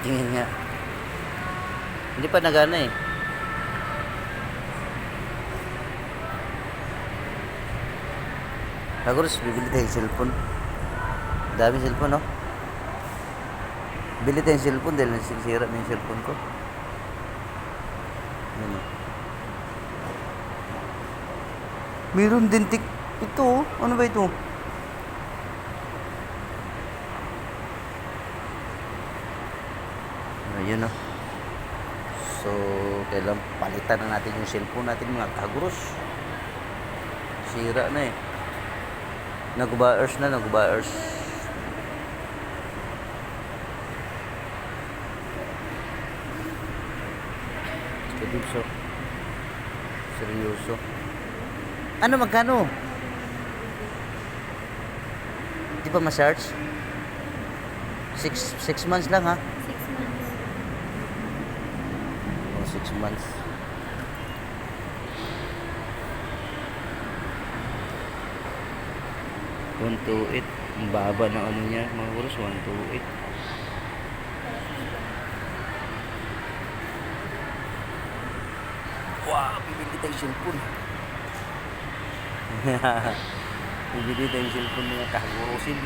Tingin nga. Hindi pa nagana eh. Kagurus, bibili tayong cellphone. Dami cellphone, no? Bili tayong cellphone dahil nasisira na yung cellphone ko. Ano? Meron din ito, oh. Ano ba ito? Ayun, oh. So, kailan palitan na natin yung cellphone natin, mga kagurus. Sira na eh. Nag-buyers na, nag-buyers. Seryoso. Seryoso. Ano, magkano? Di pa ma-search? 6 months lang, ha? 6 months. Oh, 6 months. $128. Ang baba ng ano niya, mga kuros. $128. Wow, bibili tayong cellphone. Bibili tayong cellphone mga kagurusin.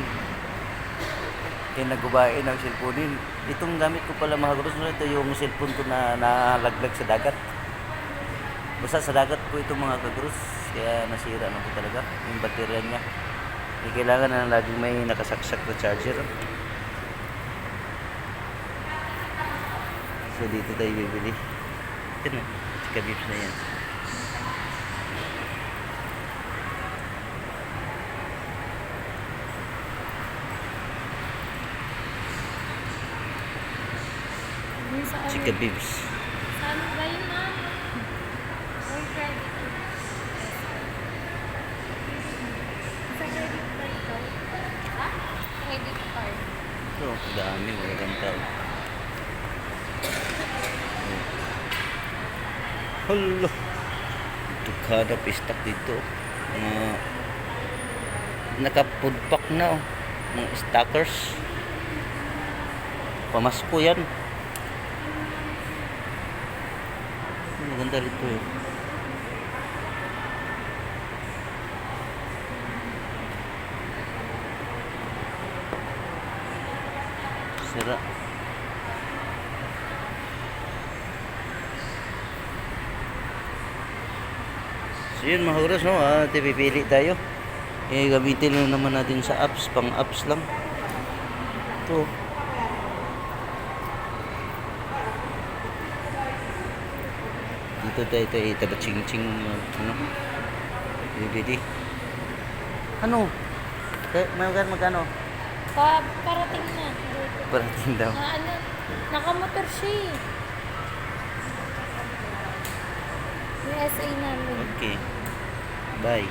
Kaya nagubain ang cellphone din. Itong gamit ko pala mga kuros, ito yung cellphone ko na nalaglag sa dagat. Basta sa dagat po itong mga kagurus. Kaya nasira na po talaga yung baterya niya. Kailangan na laging may nakasaksak na charger. So dito tayo bibili. Ito na, kabibs na yan. Chika bibs. Saan ba yun, ma'am? Or credit card? Sa credit card daw. Ha? Credit card. Ito, dami, magandang tao. Hala, tukada pistak dito. Naka-food pack na, oh. Mga stackers. Pamasko yan. Maganda rito eh. Sira. So yun mga kuros, no? Pipili tayo. Gamitin lang naman natin sa apps. Pang apps lang. Ito. Dito tayo tabaching-ching. Ano? Bibili. Ano? Magkano? Parating na. Parating daw. Na ano, nakamotor siya eh. Yung SA namin. Okay. Bye.